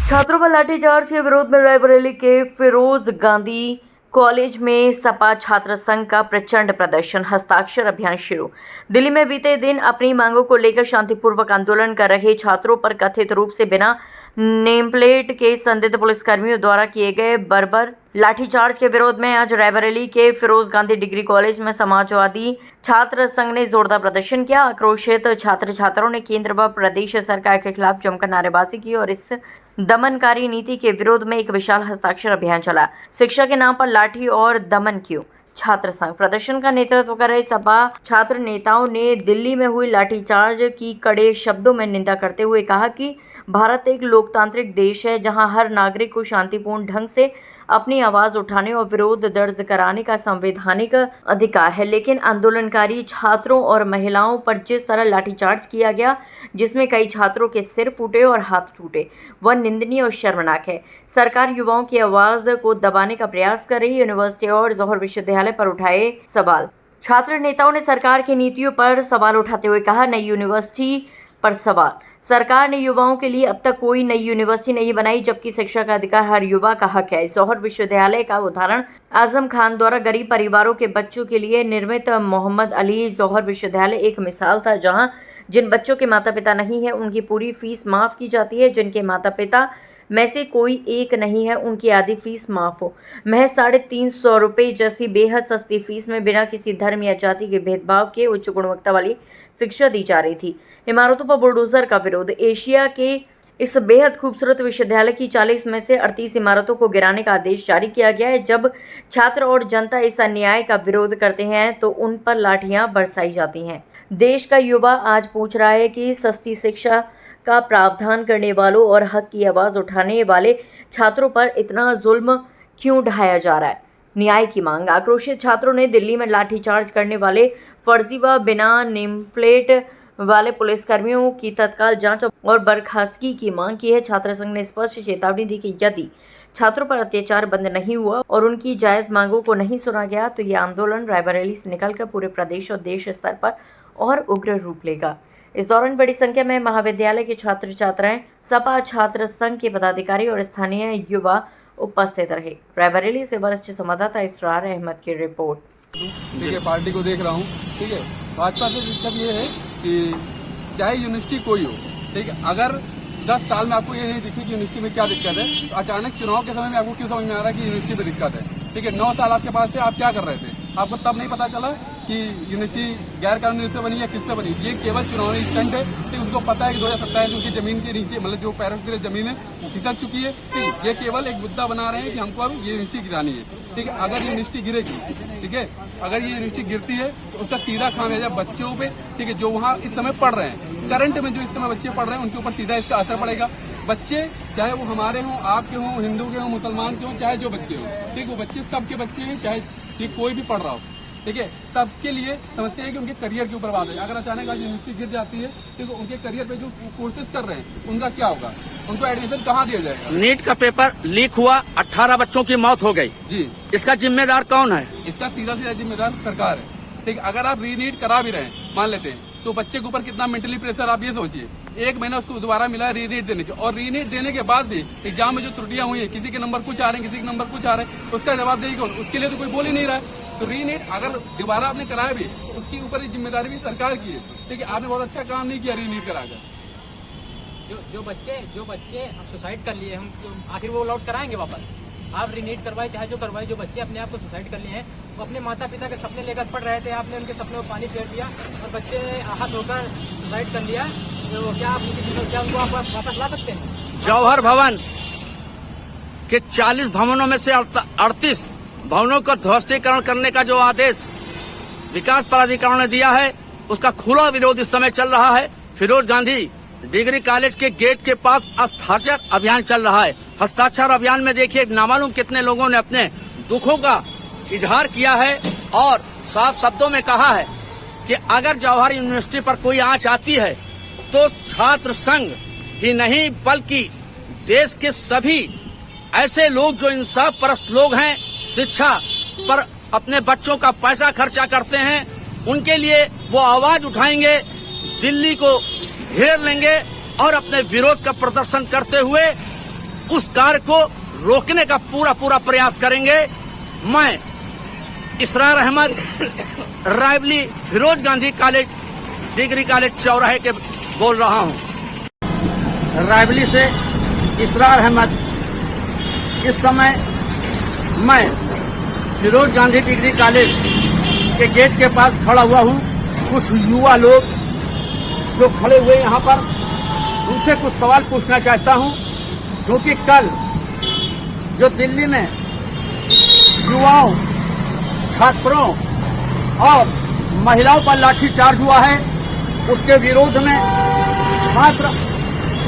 छात्रों पर लाठीचार्ज के विरोध में रायबरेली के फिरोज गांधी कॉलेज में सपा छात्र संघ का प्रचंड प्रदर्शन, हस्ताक्षर अभियान शुरू। दिल्ली में बीते दिन अपनी मांगों को लेकर शांतिपूर्वक आंदोलन कर रहे छात्रों पर कथित रूप से बिना नेमप्लेट के संदिग्ध पुलिसकर्मियों द्वारा किए गए बर्बर लाठीचार्ज के विरोध में आज रायबरेली के फिरोज गांधी डिग्री कॉलेज में समाजवादी छात्र संघ ने जोरदार प्रदर्शन किया। आक्रोशित छात्र छात्राओं ने केंद्र व प्रदेश सरकार के खिलाफ जमकर नारेबाजी की और इस दमनकारी नीति के विरोध में एक विशाल हस्ताक्षर अभियान चला। शिक्षा के नाम पर लाठी और दमन क्यों? छात्र संघ प्रदर्शन का नेतृत्व कर रहे सपा छात्र नेताओं ने दिल्ली में हुई लाठीचार्ज की कड़े शब्दों में निंदा करते हुए कहा कि भारत एक लोकतांत्रिक देश है जहां हर नागरिक को शांतिपूर्ण ढंग से अपनी आवाज उठाने और विरोध दर्ज कराने का संवैधानिक अधिकार है, लेकिन आंदोलनकारी छात्रों और महिलाओं पर जिस तरह लाठीचार्ज किया गया, जिसमें कई छात्रों के सिर फूटे और हाथ टूटे, वह निंदनीय और शर्मनाक है। सरकार युवाओं की आवाज को दबाने का प्रयास कर रही। यूनिवर्सिटी और जौहर विश्वविद्यालय पर उठाए सवाल। छात्र नेताओं ने सरकार की नीतियों पर सवाल उठाते हुए कहा, नई यूनिवर्सिटी पर सवाल। सरकार ने युवाओं के लिए अब तक कोई नई यूनिवर्सिटी नहीं बनाई, जबकि शिक्षा का अधिकार हर युवा का हक है। जौहर विश्वविद्यालय का उदाहरण आजम खान द्वारा गरीब परिवारों के बच्चों के लिए निर्मित मोहम्मद अली जौहर विश्वविद्यालय एक मिसाल था, जहां जिन बच्चों के माता पिता नहीं है उनकी पूरी फीस माफ की जाती है। जिनके माता पिता में से कोई एक नहीं है, उनकी आधी फीस माफ हो। महज 350 रुपये जैसी बेहद सस्ती फीस में बिना किसी धर्म या जाति के भेदभाव के उच्च गुणवत्ता वाली शिक्षा दी जा रही थी। इमारतों पर बुलडोजर का विरोध। एशिया के इस बेहद खूबसूरत विश्वविद्यालय की 40 में से 38 इमारतों को गिराने का आदेश जारी किया गया है। जब छात्र और जनता इस अन्याय का विरोध करते हैं तो उन पर लाठियां बरसाई जाती हैं। देश का युवा आज पूछ रहा है कि सस्ती शिक्षा का प्रावधान करने वालों और हक की आवाज़ उठाने वाले छात्रों पर इतना जुल्म क्यों ढाया जा रहा है? न्याय की मांग। आक्रोशित छात्रों ने दिल्ली में लाठीचार्ज करने वाले फर्जी व बिना नेमप्लेट वाले पुलिसकर्मियों की तत्काल जांच और बर्खास्तगी की मांग की है। छात्र संघ ने स्पष्ट चेतावनी दी कि यदि छात्रों पर अत्याचार बंद नहीं हुआ और उनकी जायज मांगों को नहीं सुना गया तो ये आंदोलन रायबरेली से निकलकर पूरे प्रदेश और देश स्तर पर और उग्र रूप लेगा। इस दौरान बड़ी संख्या में महाविद्यालय के छात्र छात्राएं, सपा छात्र संघ के पदाधिकारी और स्थानीय युवा उपस्थित रहे। रायबरेली से वरिष्ठ संवाददाता इसरार अहमद की रिपोर्ट। ठीक है, पार्टी को देख रहा हूँ। ठीक है, भाजपा से दिक्कत ये है कि चाहे यूनिवर्सिटी कोई हो, ठीक है, अगर 10 साल में आपको ये नहीं दिखी कि यूनिवर्सिटी में क्या दिक्कत है, तो अचानक चुनाव के समय में आपको क्यों समझ में आ रहा है कि यूनिवर्सिटी में दिक्कत है? ठीक है, 9 साल आपके पास थे, आप क्या कर रहे थे? आपको तब नहीं पता चला कि यूनिवर्सिटी गैर कानूनी रूप से बनी या किस पे बनी? ये केवल चुनावी स्टंट है। ठीक, उनको पता है कि 2027 में उनकी जमीन के नीचे, मतलब जो पैरों की जमीन है वो खिसक चुकी है। ठीक, ये केवल एक मुद्दा बना रहे हैं कि हमको अब ये यूनिवर्सिटी गिरानी है। ठीक है, अगर यूनिवर्सिटी गिरेगी, ठीक है, अगर ये यूनिवर्सिटी गिरती है तो उसका सीधा खामियाजा बच्चों पे, ठीक है, जो वहाँ इस समय पढ़ रहे हैं, करंट में जो इस समय बच्चे पढ़ रहे हैं, उनके ऊपर सीधा इसका असर पड़ेगा। बच्चे चाहे वो हमारे हों, आपके हों, हिंदू के हों, मुसलमान के हों, चाहे जो बच्चे हों, ठीक, वो बच्चे सबके बच्चे हैं, चाहे ये कोई भी पढ़ रहा हो, ठीक है, सबके लिए समस्या है कि उनके करियर के ऊपर बात है। अगर अचानक आज यूनिवर्सिटी गिर जाती है, ठीक है, उनके करियर पे जो कोर्सेज कर रहे हैं उनका क्या होगा? उनको एडमिशन कहाँ दिया जाएगा? नीट का पेपर लीक हुआ, 18 बच्चों की मौत हो गई जी, इसका जिम्मेदार कौन है? इसका सीधा जिम्मेदार सरकार है। ठीक, अगर आप रीनीट करा भी रहे हैं, मान लेते हैं, तो बच्चे के ऊपर कितना मेंटली प्रेशर, आप ये सोचिए। 1 महीना उसको दोबारा मिला रीनीट देने के, और रीनीट देने के बाद भी एग्जाम में जो त्रुटियां हुई है, किसी के नंबर कुछ आ रहे हैं, किसी के नंबर कुछ आ रहे हैं, उसका जवाब देगी कौन? उसके लिए तो कोई बोल ही नहीं रहा है। तो रीनीट अगर दोबारा आपने कराया भी, उसकी ऊपर जिम्मेदारी भी सरकार की है। ठीक है, आपने बहुत अच्छा काम नहीं किया रीनीट कराकर। जो बच्चे सुसाइड कर लिए, हम आखिर वो लौट कराएंगे वापस? आप रीनीट करवाए चाहे जो करवाए, जो बच्चे अपने आप को सुसाइड कर लिए हैं, वो अपने माता पिता के सपने लेकर पढ़ रहे थे, आपने उनके सपनों में पानी फेर दिया और बच्चे आहत होकर सुसाइड कर लिया, तो क्या आप उनको आप वापस ला सकते हैं? जौहर भवन के 40 भवनों में से 38 भवनों का ध्वस्तीकरण करने का जो आदेश विकास प्राधिकरण ने दिया है, उसका खुला विरोध इस समय चल रहा है। फिरोज गांधी डिग्री कॉलेज के गेट के पास हस्ताक्षर अभियान चल रहा है। हस्ताक्षर अभियान में देखिए नामालूम कितने लोगों ने अपने दुखों का इजहार किया है और साफ शब्दों में कहा है कि अगर जौहर यूनिवर्सिटी पर कोई आंच आती है तो छात्र संघ ही नहीं बल्कि देश के सभी ऐसे लोग जो इंसाफ परस्त लोग हैं, शिक्षा पर अपने बच्चों का पैसा खर्चा करते हैं, उनके लिए वो आवाज उठाएंगे, दिल्ली को घेर लेंगे और अपने विरोध का प्रदर्शन करते हुए उस कार्य को रोकने का पूरा पूरा प्रयास करेंगे। मैं Israr Ahmad, Raebareli Firoz Gandhi college, degree college चौराहे के बोल रहा हूं। रायबली से इसरार अहमद। इस समय मैं फिरोज गांधी डिग्री कॉलेज के गेट के पास खड़ा हुआ हूं। कुछ युवा लोग जो खड़े हुए यहाँ पर, उनसे कुछ सवाल पूछना चाहता हूं, क्योंकि कल जो दिल्ली में युवाओं, छात्रों और महिलाओं पर लाठीचार्ज हुआ है, उसके विरोध में छात्र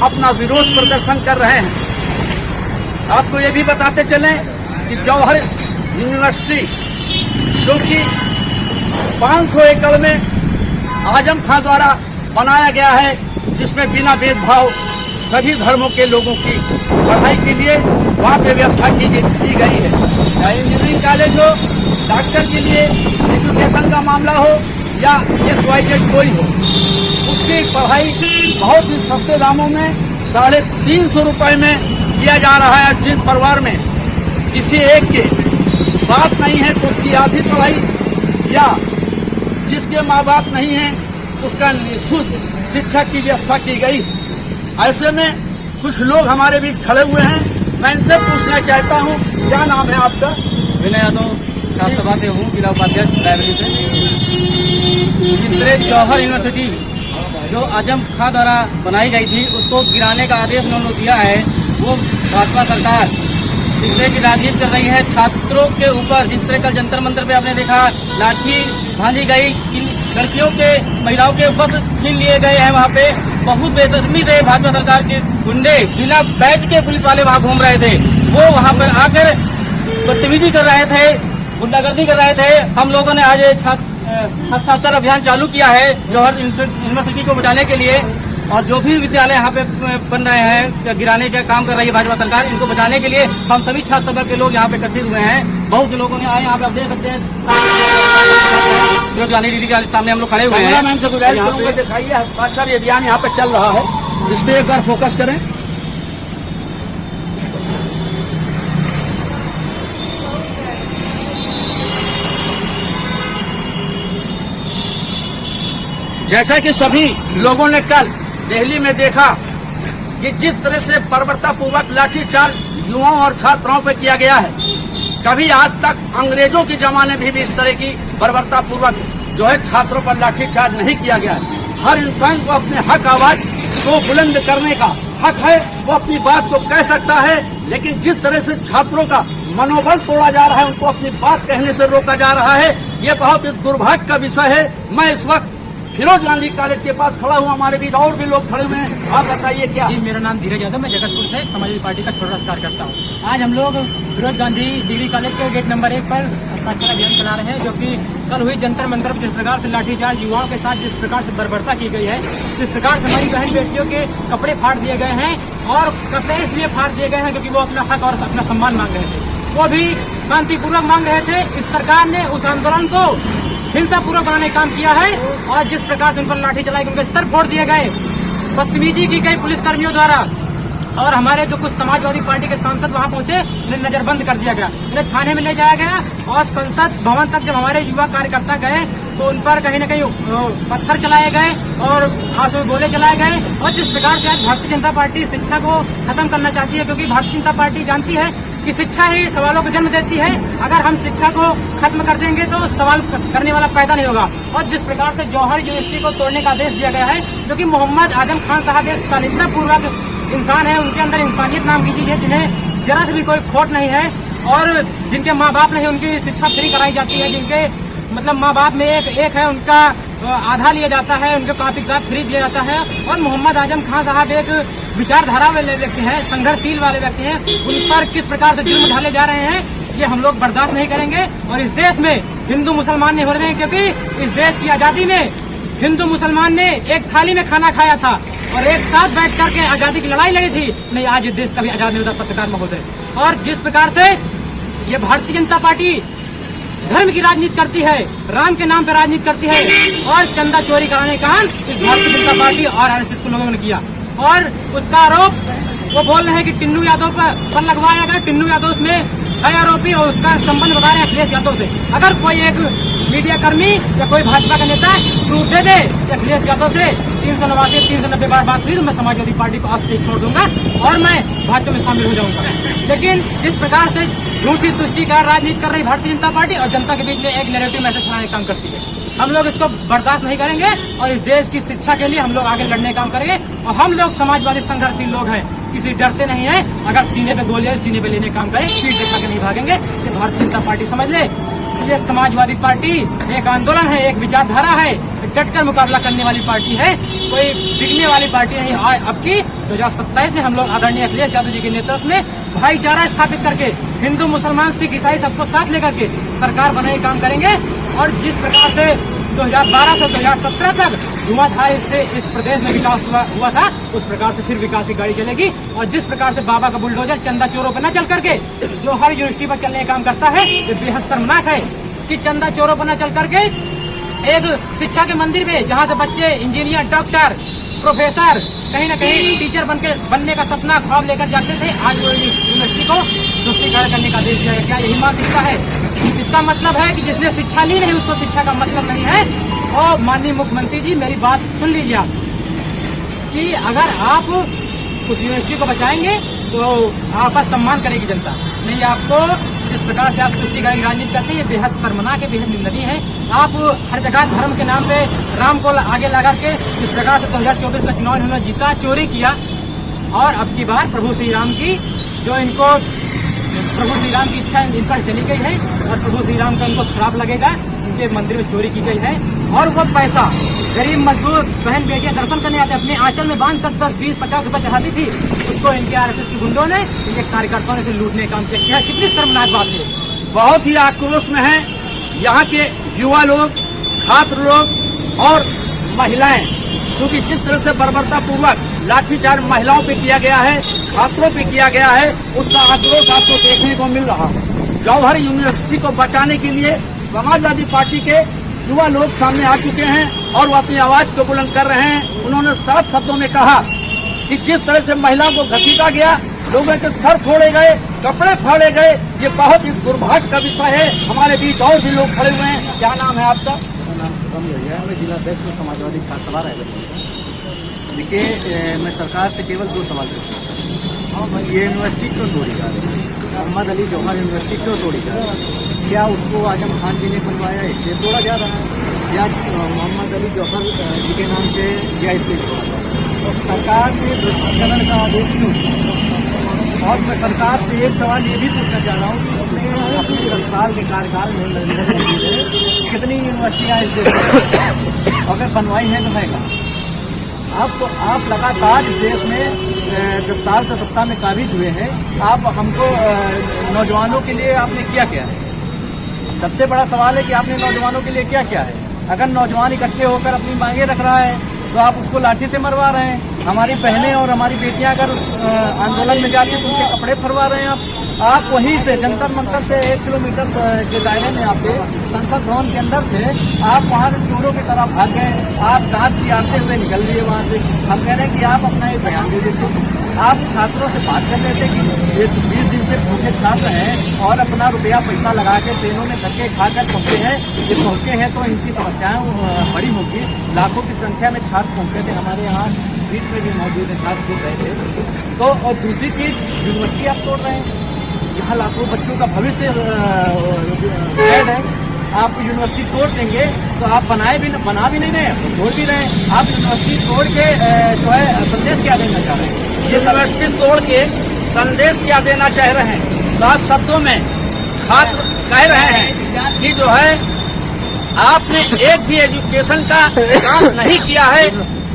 अपना विरोध प्रदर्शन कर रहे हैं। आपको ये भी बताते चलें कि जौहर यूनिवर्सिटी, जो कि 500 एकड़ में आजम खां द्वारा बनाया गया है, जिसमें बिना भेदभाव सभी धर्मों के लोगों की पढ़ाई के लिए वहाँ पे व्यवस्था की गई है। चाहे इंजीनियरिंग कॉलेज हो, डॉक्टर के लिए एजुकेशन का मामला हो या XYZ कोई हो, उसकी पढ़ाई बहुत ही सस्ते दामों में 350 रुपये में किया जा रहा है। जिस परिवार में किसी एक के बाप नहीं है तो उसकी आधी पढ़ाई, या जिसके माँ बाप नहीं है उसका निःशुल्क शिक्षा की व्यवस्था की गई। ऐसे में कुछ लोग हमारे बीच खड़े हुए हैं। मैं इनसे पूछना चाहता हूँ, क्या नाम है आपका? विनय यादव, छात्र सभा से हूँ, जिला उपाध्यक्ष रायबरेली से। जिससे जौहर यूनिवर्सिटी जो आजम खां द्वारा बनाई गई थी, उसको गिराने का आदेश उन्होंने दिया है। वो भाजपा सरकार जिससे की राजनीति कर रही है छात्रों के ऊपर। जिस तरह कल जंतर मंतर पे आपने देखा लाठी बांधी गई, लड़कियों के, महिलाओं के ऊपर छीन लिए गए हैं। वहाँ पे बहुत बेदर्मी से भाजपा सरकार के गुंडे बिना बैच के पुलिस वाले वहाँ घूम रहे थे। वो वहाँ पर आकर बदतमीजी कर रहे थे, गुंडागर्दी कर रहे थे। हम लोगों ने आज हस्ताक्षर अभियान चालू किया है जौहर यूनिवर्सिटी को बचाने के लिए। और जो भी विद्यालय यहाँ पे बन रहे हैं, गिराने का काम कर रही है भाजपा सरकार, इनको बचाने के लिए हम सभी छात्र सभा के लोग यहाँ पे एकत्रित हुए हैं। बहुत से लोगों ने आए, यहाँ पे आप देख सकते हैं फिरोज गांधी डिग्री के सामने हम लोग खड़े हुए हैं। दिखाइए, हस्ताक्षर अभियान यहाँ पे चल रहा है, इस पे एक बार फोकस करें। जैसा कि सभी लोगों ने कल दिल्ली में देखा कि जिस तरह से बर्बरतापूर्वक लाठीचार्ज युवाओं और छात्राओं पर किया गया है, कभी आज तक अंग्रेजों के जमाने में भी इस तरह की बर्बरतापूर्वक जो है छात्रों पर लाठीचार्ज नहीं किया गया है। हर इंसान को अपने हक आवाज को बुलंद करने का हक है, वो अपनी बात को कह सकता है। लेकिन जिस तरह से छात्रों का मनोबल तोड़ा जा रहा है, उनको अपनी बात कहने से रोका जा रहा है, ये बहुत ही दुर्भाग्य का विषय है। मैं इस वक्त फिरोज गांधी कॉलेज के पास खड़ा हूँ, हमारे बीच और भी लोग खड़े हुए हैं। आप बताइए क्या? जी, मेरा नाम धीरज यादव, मैं जगतपुर से समाजवादी पार्टी का छोटा कार्यकर्ता हूँ। आज हम लोग फिरोज गांधी डिग्री कॉलेज के गेट नंबर 1 पर हस्ताक्षर अभियान चला रहे हैं, जो कि कल हुई जंतर मंतर पर जिस प्रकार से लाठीचार्ज युवाओं के साथ जिस प्रकार से बर्बरता की गई है, जिस प्रकार से हमारी बहन बेटियों के कपड़े फाड़ दिए गए हैं, और कपड़े इसलिए फाड़ दिए गए हैं क्योंकि वो अपना हक और अपना सम्मान मांग रहे थे। वो भी शांतिपूर्वक मांग रहे थे। इस सरकार ने उस आंदोलन को हिंसापूर्वक बनाने का काम किया है, और जिस प्रकार से उन पर लाठी चलाई, उनके सर फोड़ दिए गए, बदतमीजी की गई पुलिसकर्मियों द्वारा, और हमारे जो कुछ समाजवादी पार्टी के सांसद वहां पहुंचे, उन्हें नजरबंद कर दिया गया, उन्हें थाने में ले जाया गया। और संसद भवन तक जब हमारे युवा कार्यकर्ता गए तो उन पर कहीं न कहीं पत्थर चलाए गए और आंसू में गोले चलाए गए। और जिस प्रकार से आज भारतीय जनता पार्टी शिक्षा को खत्म करना चाहती है, क्योंकि भारतीय जनता पार्टी जानती है कि शिक्षा ही सवालों को जन्म देती है। अगर हम शिक्षा को खत्म कर देंगे तो सवाल करने वाला पैदा नहीं होगा। और जिस प्रकार से जौहर यूनिवर्सिटी को तोड़ने का आदेश दिया गया है, जो कि मोहम्मद आजम खान साहब एक शालीनतापूर्वक इंसान है, उनके अंदर इंसानियत नाम की चीज है, जिन्हें जरा से भी कोई खोट नहीं है, और जिनके माँ बाप नहीं, उनकी शिक्षा फ्री कराई जाती है, जिनके मतलब माँ बाप में एक है, उनका आधा लिया जाता है, उनके कॉपी किताब फ्री दिया जाता है। और मोहम्मद आजम खान साहब एक विचारधारा वाले व्यक्ति हैं, संघर्षशील वाले व्यक्ति हैं, उन पर किस प्रकार से जुल्म ढाले जा रहे हैं, ये हम लोग बर्दाश्त नहीं करेंगे। और इस देश में हिंदू मुसलमान नहीं हो रहे हैं, क्योंकि इस देश की आजादी में हिंदू मुसलमान ने एक थाली में खाना खाया था और एक साथ बैठ करके आजादी की लड़ाई लड़ी थी। नहीं, आज इस देश कभी आजाद नहीं होता पत्रकार महोदय। और जिस प्रकार से ये भारतीय जनता पार्टी धर्म की राजनीति करती है, राम के नाम पर राजनीति करती है, और चंदा चोरी कराने का काम इस भारतीय जनता पार्टी और RSS को लोगों ने किया। और उसका आरोप वो बोल रहे हैं कि टिन्नू यादव पर लगवाया गया, टिन्नू यादव उसमें है आरोपी और उसका संबंध बता रहे हैं अखिलेश यादव से। अगर कोई एक मीडिया कर्मी या कोई भाजपा का नेता प्रूफ दे दे कि अखिलेश यादव से 390 बार बात हुई तो मैं समाजवादी पार्टी को आज से छोड़ दूंगा और मैं भाजपा में शामिल हो जाऊंगा। लेकिन जिस प्रकार से झूठी तुष्टिकार राजनीति कर रही भारतीय जनता पार्टी और जनता के बीच में एक नैरेटिव मैसेज फैलाने का काम करती है, हम लोग इसको बर्दाश्त नहीं करेंगे और इस देश की शिक्षा के लिए हम लोग आगे लड़ने का काम करेंगे। और हम लोग समाजवादी संघर्षशील लोग हैं, किसी डरते नहीं है। अगर सीने पे गोलियां सीने पे लेने का काम करें, पीठ दिखा के नहीं भागेंगे। ये भारतीय जनता पार्टी समझ ले, ये समाजवादी पार्टी एक आंदोलन है, एक विचारधारा है, डटकर मुकाबला करने वाली पार्टी है, कोई बिकने वाली पार्टी नहीं। अब की 2027 में हम लोग आदरणीय अखिलेश यादव जी के नेतृत्व में भाईचारा स्थापित करके हिंदू मुसलमान सिख ईसाई सबको साथ लेकर के सरकार बनाने का काम करेंगे। और जिस प्रकार से 2012 से 2017 तक धुआंधार से इस प्रदेश में विकास हुआ था, उस प्रकार से फिर विकास की गाड़ी चलेगी। और जिस प्रकार से बाबा का बुलडोजर चंदा चोरों पर न चल करके जो हर यूनिवर्सिटी पर चलने का काम करता है, ये बेहद शर्मनाक है कि चंदा चोरों पर न चल करके एक शिक्षा के मंदिर में जहाँ से बच्चे इंजीनियर, डॉक्टर, प्रोफेसर, कहीं न कहीं टीचर बनने का सपना ख्वाब लेकर जाते थे, आज वो यूनिवर्सिटी को तुष्टिकार करने का आदेश दिया। क्या यही मानसिकता है? इसका मतलब है कि जिसने शिक्षा ली नहीं उसको शिक्षा का मतलब नहीं है। और माननीय मुख्यमंत्री जी, मेरी बात सुन लीजिए आप कि अगर आप उस यूनिवर्सिटी को बचाएंगे तो आपका सम्मान करेगी जनता, नहीं आपको जिस प्रकार से आप तुष्टिकार की राजनीति करते हैं ये बेहद शर्मनाक है, बेहद निंदनीय है। आप हर जगह धर्म के नाम पे राम को आगे लगा के जिस प्रकार से 2024 का चुनाव इन्होंने जीता, चोरी किया। और अब की बार प्रभु श्री राम की जो इनको प्रभु श्री राम की इच्छा इन पर चली गई है और प्रभु श्री राम का इनको श्राप लगेगा, इनके मंदिर में चोरी की गई है। और वो पैसा गरीब मजदूर बहन बेटियां दर्शन करने आते अपने आंचल में बांध कर 10, 20, 50 रुपए चढ़ाती थी, उसको इनके आरएसएस के गुंडों ने, इनके कार्यकर्ताओं ने लूटने का काम किया। कितनी शर्मनाक बात है। बहुत ही आक्रोश में है यहाँ के युवा लोग, छात्र लोग और महिलाएं, क्योंकि जिस तरह से बर्बरता पूर्वक लाठीचार्ज महिलाओं पे किया गया है, छात्रों पे किया गया है, उसका आक्रोश आपको देखने को मिल रहा है। जौहर यूनिवर्सिटी को बचाने के लिए समाजवादी पार्टी के युवा लोग सामने आ चुके हैं और वो अपनी आवाज को बुलंद कर रहे हैं। उन्होंने साफ शब्दों में कहा कि जिस तरह से महिलाओं को घसीटा गया, लोगों के सर फोड़े गए, कपड़े फाड़े गए, ये बहुत ही दुर्भाग्य का विषय है। हमारे बीच और भी लोग खड़े हुए हैं। क्या नाम है आपका? नाम शुभम लोहिया है, मैं जिला अध्यक्ष समाजवादी छात्र सभा रायबरेली। देखिए, मैं सरकार से केवल 2 सवाल पूछता हूँ। ये यूनिवर्सिटी क्यों तोड़ी जा रही है? मोहम्मद अली जौहर यूनिवर्सिटी क्यों तोड़ी जा रही है? क्या उसको आजम खान जी ने बनवाया इसलिए तोड़ा जा रहा है, या मोहम्मद अली जौहर जी के नाम से या इसलिए तोड़ा जा रहा है? तो सरकार ने भ्रष्टाचारण का आदेश क्यों? और मैं सरकार से एक सवाल ये भी पूछना चाह रहा हूँ कि अपने 10 साल के कार्यकाल में नरेंद्र मोदी ने कितनी यूनिवर्सिटियाँ इस देश अगर बनवाई हैं तो है कहाँ? आप लगातार इस देश में 10 साल से सत्ता में काबिज हुए हैं। आप हमको नौजवानों के लिए आपने किया क्या है? सबसे बड़ा सवाल है कि आपने नौजवानों के लिए क्या किया है? अगर नौजवान इकट्ठे होकर अपनी मांगे रख रहा है तो आप उसको लाठी से मरवा रहे हैं। हमारी बहनें और हमारी बेटियां अगर आंदोलन में जाती हैं तो उनके कपड़े फरवा रहे हैं। आप वहीं से जंतर मंतर से 1 किलोमीटर के दायरे में आपके संसद भवन के अंदर थे, आप वहाँ से चोरों की तरफ भाग गए। आप दांत चियारते हुए निकल लिए वहाँ से। हम कह रहे हैं कि आप अपना एक बयान दे देते। आप छात्रों से बात कर लेते कि ये 20 दिन से भूखे छात्र हैं और अपना रुपया पैसा लगा के ट्रेनों में धक्के खाकर पहुँचे हैं। ये पहुँचे हैं तो इनकी समस्याएं बड़ी होगी। लाखों की संख्या में छात्र पहुँचे थे, हमारे यहाँ बीच में भी मौजूद है, छात्र जुड़ रहे थे। तो और दूसरी चीज़, यूनिवर्सिटी आप तोड़ रहे हैं जहाँ लाखों बच्चों का भविष्य कैद है। आप यूनिवर्सिटी तोड़ देंगे तो आप बना भी नहीं रहे, तोड़ भी रहे हैं। आप यूनिवर्सिटी तोड़ के जो है संदेश क्या देना चाह रहे हैं? ये यूनिवर्सिटी तोड़ के संदेश क्या देना चाह रहे हैं? साफ शब्दों में छात्र कह रहे हैं कि जो है आपने एक भी एजुकेशन का काम नहीं किया है,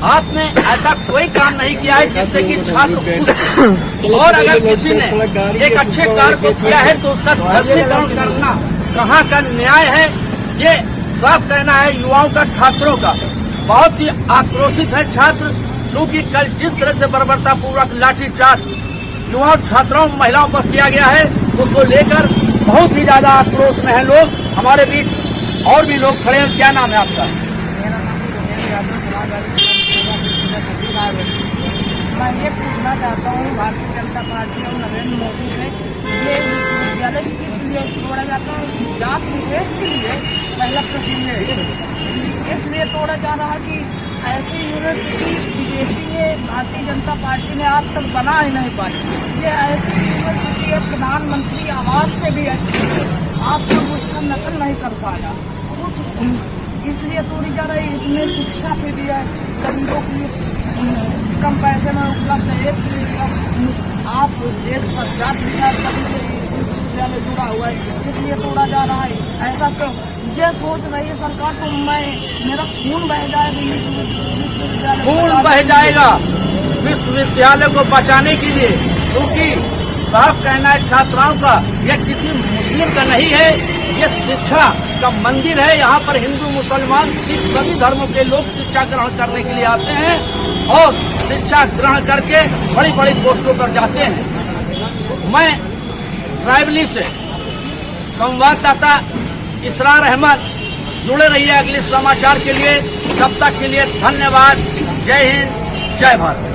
आपने ऐसा कोई काम नहीं किया है जिससे कि छात्र और अगर किसी ने एक अच्छे कार्य को किया है तो उसका ध्वस्तीकरण करना कहाँ का न्याय है? ये साफ कहना है युवाओं का, छात्रों का। बहुत ही आक्रोशित है छात्र, क्योंकि कल जिस तरह से बर्बरता पूर्वक लाठीचार्ज युवाओं, छात्राओं, महिलाओं पर किया गया है, उसको लेकर बहुत ही ज्यादा आक्रोश में है लोग। हमारे बीच और भी लोग खड़े हैं। क्या नाम है आपका? मैं ये पूछना चाहता हूँ भारतीय जनता पार्टी और नरेंद्र मोदी से, ये विश्वविद्यालय किस लिए तोड़ा जाता है? जात विशेष के लिए? पहला प्रश्न है, इसलिए तोड़ा जा रहा है कि ऐसी यूनिवर्सिटी बीजेपी ने, भारतीय जनता पार्टी ने आज तक बना ही नहीं पाई। ये ऐसी यूनिवर्सिटी है प्रधानमंत्री आवास से भी अच्छी है, आप लोग उसका नकल नहीं कर पाया, कुछ इसलिए तोड़ी जा रही है। इसमें शिक्षा पे भी है, गरीबों की कम पैसे में उपलब्ध है। आप एक जात विचार विश्वविद्यालय जुड़ा हुआ है, इसलिए तोड़ा जा रहा है। ऐसा क्यों? ये सोच रही है सरकार, तो मेरा खून बह जाएगा, विश्वविद्यालय खून बह जाएगा विश्वविद्यालय को बचाने के लिए, क्योंकि साफ कहना है छात्राओं का, यह किसी मुस्लिम का नहीं है, यह शिक्षा का मंदिर है। यहाँ पर हिंदू, मुसलमान, सिख सभी धर्मों के लोग शिक्षा ग्रहण करने के लिए आते हैं और शिक्षा ग्रहण करके बड़ी बड़ी पोस्टों पर जाते हैं। मैं रायबरेली से संवाददाता इसरार अहमद, जुड़े रहिए अगले समाचार के लिए। तब तक के लिए धन्यवाद। जय हिंद, जय भारत।